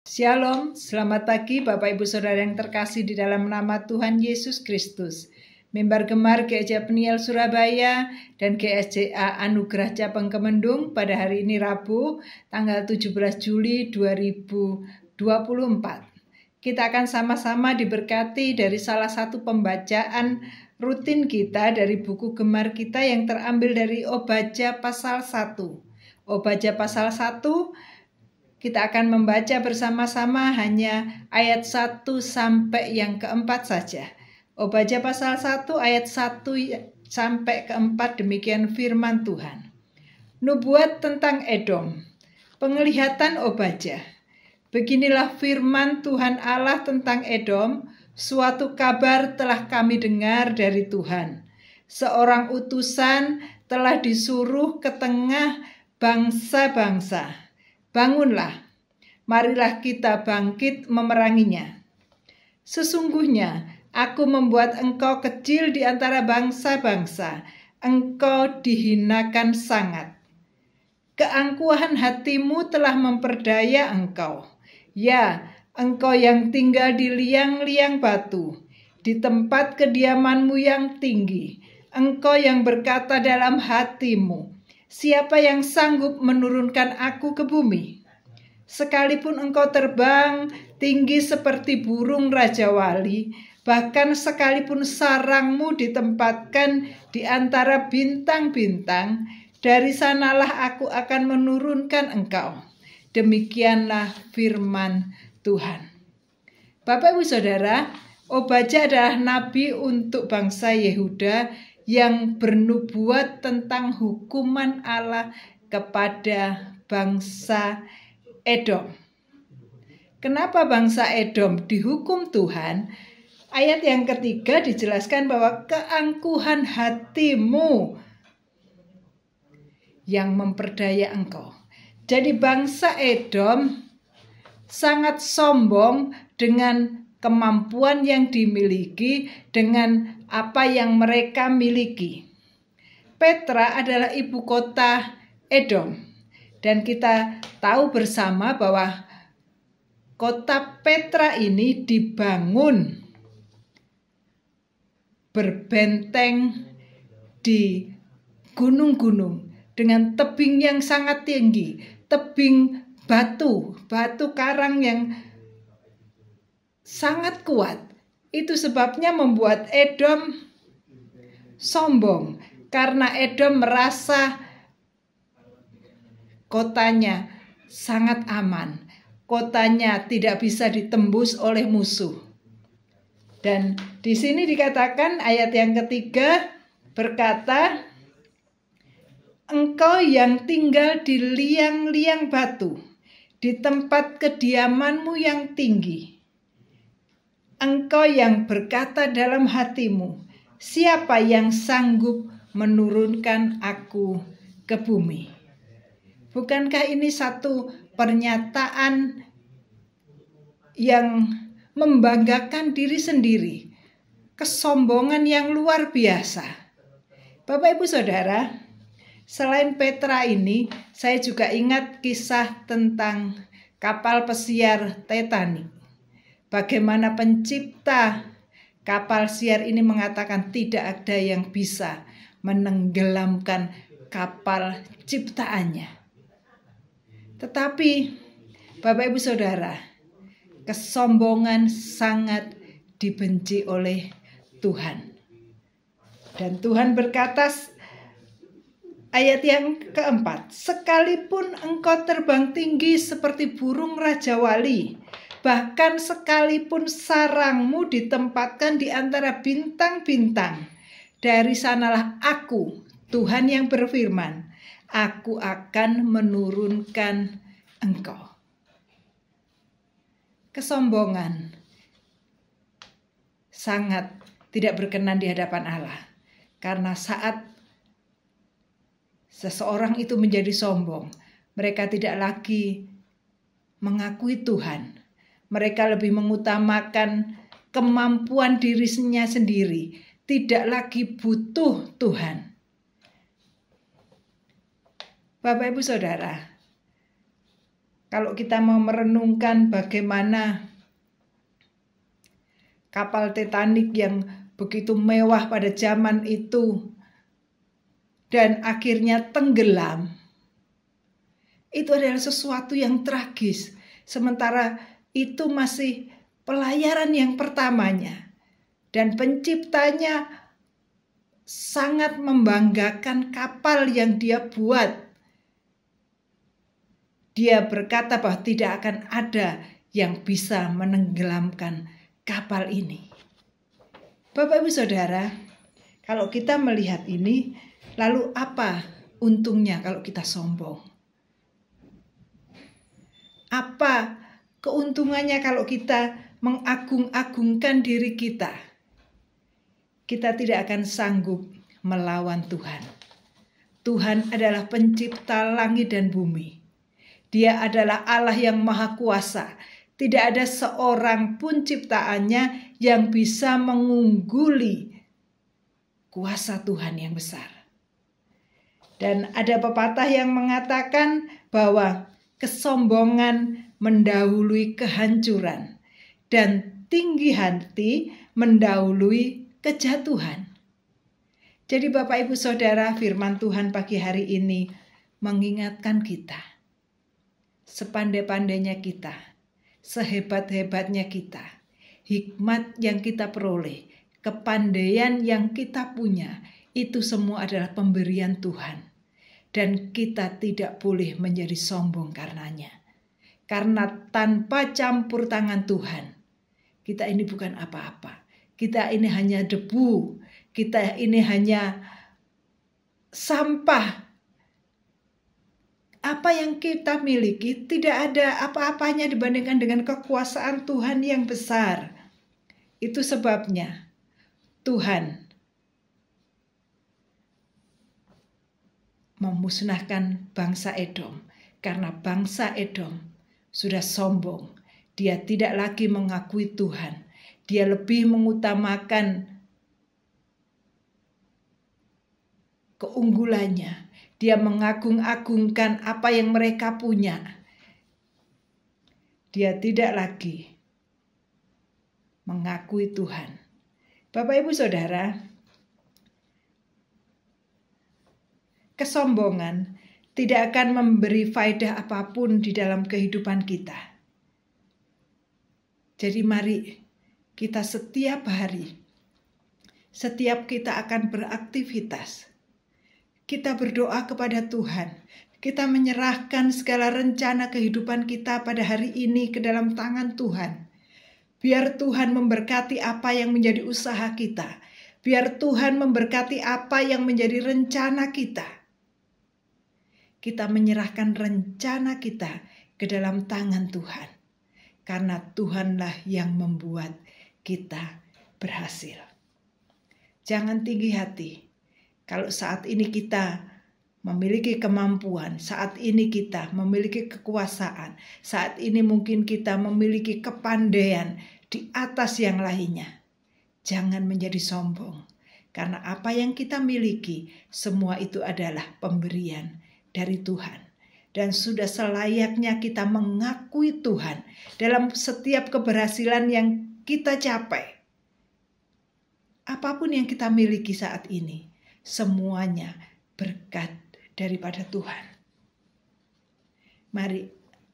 Shalom, selamat pagi Bapak Ibu Saudara yang terkasih di dalam nama Tuhan Yesus Kristus. Mimbar Gemar Gereja Peniel Surabaya dan GSJA Anugerah Cabang Kemendung pada hari ini Rabu, tanggal 17 Juli 2024. Kita akan sama-sama diberkati dari salah satu pembacaan rutin kita dari buku Gemar kita yang terambil dari Obaja pasal 1. Obaja pasal 1 kita akan membaca bersama-sama hanya ayat 1 sampai yang keempat saja. Obaja pasal 1 ayat 1 sampai keempat, demikian firman Tuhan. Nubuat tentang Edom. Penglihatan Obaja. Beginilah firman Tuhan Allah tentang Edom. Suatu kabar telah kami dengar dari Tuhan. Seorang utusan telah disuruh ke tengah bangsa-bangsa. Bangunlah, marilah kita bangkit memeranginya. Sesungguhnya aku membuat engkau kecil di antara bangsa-bangsa, engkau dihinakan sangat. Keangkuhan hatimu telah memperdaya engkau. Ya, engkau yang tinggal di liang-liang batu, di tempat kediamanmu yang tinggi, engkau yang berkata dalam hatimu, siapa yang sanggup menurunkan aku ke bumi? Sekalipun engkau terbang tinggi seperti burung Raja Wali, bahkan sekalipun sarangmu ditempatkan di antara bintang-bintang, dari sanalah aku akan menurunkan engkau. Demikianlah firman Tuhan. Bapak Ibu Saudara, Obaja adalah nabi untuk bangsa Yehuda yang bernubuat tentang hukuman Allah kepada bangsa Edom. Kenapa bangsa Edom dihukum Tuhan? Ayat yang ketiga dijelaskan bahwa keangkuhan hatimu yang memperdaya engkau. Jadi bangsa Edom sangat sombong dengan kemampuan yang dimiliki, dengan apa yang mereka miliki. Petra adalah ibu kota Edom. Dan kita tahu bersama bahwa kota Petra ini dibangun berbenteng di gunung-gunung dengan tebing yang sangat tinggi, tebing batu karang yang sangat kuat. Itu sebabnya membuat Edom sombong, karena Edom merasa kotanya sangat aman, kotanya tidak bisa ditembus oleh musuh. Dan di sini dikatakan ayat yang ketiga berkata, engkau yang tinggal di liang-liang batu, di tempat kediamanmu yang tinggi. Engkau yang berkata dalam hatimu, siapa yang sanggup menurunkan aku ke bumi? Bukankah ini satu pernyataan yang membanggakan diri sendiri? Kesombongan yang luar biasa. Bapak Ibu Saudara, selain Petra ini, saya juga ingat kisah tentang kapal pesiar Titanic. Bagaimana pencipta kapal siar ini mengatakan tidak ada yang bisa menenggelamkan kapal ciptaannya. Tetapi Bapak Ibu Saudara, kesombongan sangat dibenci oleh Tuhan. Dan Tuhan berkata ayat yang keempat, sekalipun engkau terbang tinggi seperti burung Raja Wali, bahkan sekalipun sarangmu ditempatkan di antara bintang-bintang, dari sanalah aku, Tuhan yang berfirman, aku akan menurunkan engkau. Kesombongan sangat tidak berkenan di hadapan Allah. Karena saat seseorang itu menjadi sombong, mereka tidak lagi mengakui Tuhan. Mereka lebih mengutamakan kemampuan dirinya sendiri, tidak lagi butuh Tuhan. Bapak Ibu Saudara, Kalau kita mau merenungkan bagaimana kapal Titanic yang begitu mewah pada zaman itu dan akhirnya tenggelam, itu adalah sesuatu yang tragis. Sementara itu masih pelayaran yang pertamanya. Dan penciptanya sangat membanggakan kapal yang dia buat. Dia berkata bahwa tidak akan ada yang bisa menenggelamkan kapal ini. Bapak Ibu Saudara, kalau kita melihat ini, lalu apa untungnya kalau kita sombong? Apa keuntungannya kalau kita mengagung-agungkan diri kita? Kita tidak akan sanggup melawan Tuhan. Tuhan adalah pencipta langit dan bumi. Dia adalah Allah yang maha kuasa. Tidak ada seorang pun ciptaannya yang bisa mengungguli kuasa Tuhan yang besar. Dan ada pepatah yang mengatakan bahwa kesombongan mendahului kehancuran dan tinggi hati mendahului kejatuhan. Jadi Bapak Ibu Saudara, firman Tuhan pagi hari ini mengingatkan kita, sepandai-pandainya kita, sehebat-hebatnya kita, hikmat yang kita peroleh, kepandaian yang kita punya, itu semua adalah pemberian Tuhan. Dan kita tidak boleh menjadi sombong karenanya. Karena tanpa campur tangan Tuhan, kita ini bukan apa-apa. Kita ini hanya debu, kita ini hanya sampah. Apa yang kita miliki tidak ada apa-apanya dibandingkan dengan kekuasaan Tuhan yang besar. Itu sebabnya Tuhan memusnahkan bangsa Edom. Karena bangsa Edom sudah sombong. Dia tidak lagi mengakui Tuhan. Dia lebih mengutamakan keunggulannya. Dia mengagung-agungkan apa yang mereka punya. Dia tidak lagi mengakui Tuhan. Bapak Ibu Saudara, kesombongan tidak akan memberi faedah apapun di dalam kehidupan kita. Jadi mari kita setiap hari, setiap kita akan beraktivitas, kita berdoa kepada Tuhan. Kita menyerahkan segala rencana kehidupan kita pada hari ini ke dalam tangan Tuhan. Biar Tuhan memberkati apa yang menjadi usaha kita. Biar Tuhan memberkati apa yang menjadi rencana kita. Kita menyerahkan rencana kita ke dalam tangan Tuhan. Karena Tuhanlah yang membuat kita berhasil. Jangan tinggi hati. Kalau saat ini kita memiliki kemampuan, saat ini kita memiliki kekuasaan, saat ini mungkin kita memiliki kepandaian di atas yang lainnya. Jangan menjadi sombong. Karena apa yang kita miliki, semua itu adalah pemberian dari Tuhan. Dan sudah selayaknya kita mengakui Tuhan dalam setiap keberhasilan yang kita capai. Apapun yang kita miliki saat ini, semuanya berkat daripada Tuhan. Mari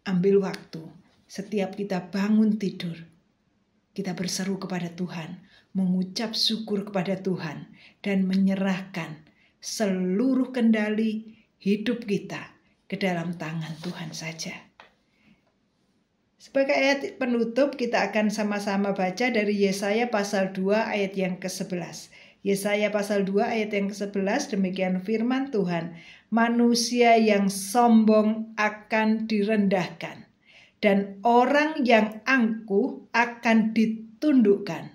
ambil waktu setiap kita bangun tidur. Kita berseru kepada Tuhan, mengucap syukur kepada Tuhan, dan menyerahkan seluruh kendali hidup kita ke dalam tangan Tuhan saja. Sebagai ayat penutup, kita akan sama-sama baca dari Yesaya pasal 2 ayat yang ke-11. Yesaya pasal 2 ayat yang ke-11, demikian firman Tuhan. Manusia yang sombong akan direndahkan, dan orang yang angkuh akan ditundukkan.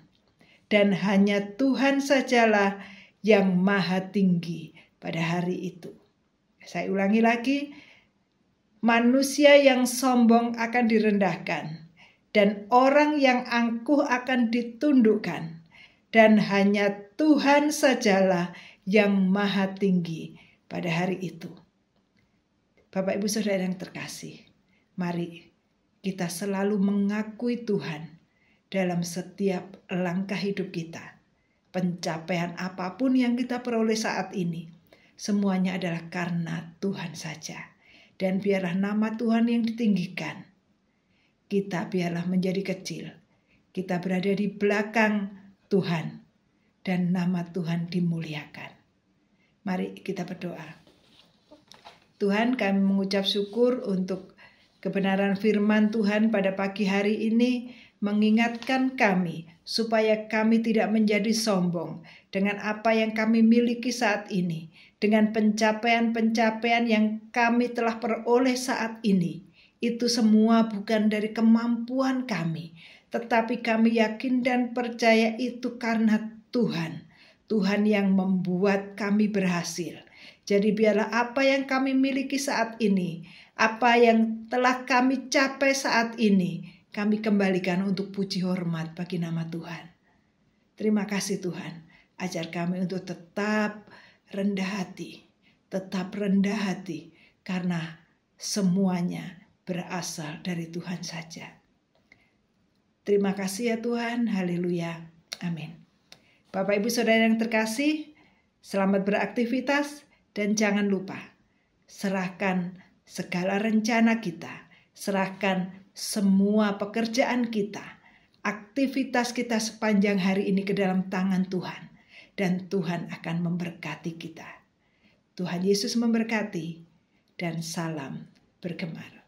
Dan hanya Tuhan sajalah yang maha tinggi pada hari itu. Saya ulangi lagi. Manusia yang sombong akan direndahkan, dan orang yang angkuh akan ditundukkan. Dan hanya Tuhan sajalah yang maha tinggi pada hari itu. Bapak Ibu Saudara yang terkasih, Mari kita selalu mengakui Tuhan dalam setiap langkah hidup kita. Pencapaian apapun yang kita peroleh saat ini, semuanya adalah karena Tuhan saja. Dan biarlah nama Tuhan yang ditinggikan. Kita biarlah menjadi kecil. Kita berada di belakang Tuhan. Dan nama Tuhan dimuliakan. Mari kita berdoa. Tuhan, kami mengucap syukur untuk kebenaran firman Tuhan pada pagi hari ini, mengingatkan kami supaya kami tidak menjadi sombong dengan apa yang kami miliki saat ini, dengan pencapaian-pencapaian yang kami telah peroleh saat ini. Itu semua bukan dari kemampuan kami, tetapi kami yakin dan percaya itu karena Tuhan. Tuhan yang membuat kami berhasil. Jadi biarlah apa yang kami miliki saat ini, apa yang telah kami capai saat ini, kami kembalikan untuk puji hormat bagi nama Tuhan. Terima kasih Tuhan. Ajar kami untuk tetap rendah hati. Tetap rendah hati. Karena semuanya berasal dari Tuhan saja. Terima kasih ya Tuhan. Haleluya. Amin. Bapak Ibu Saudara yang terkasih, selamat beraktivitas dan jangan lupa serahkan segala rencana kita, serahkan semua pekerjaan kita, aktivitas kita sepanjang hari ini ke dalam tangan Tuhan, dan Tuhan akan memberkati kita. Tuhan Yesus memberkati, dan salam bergemar.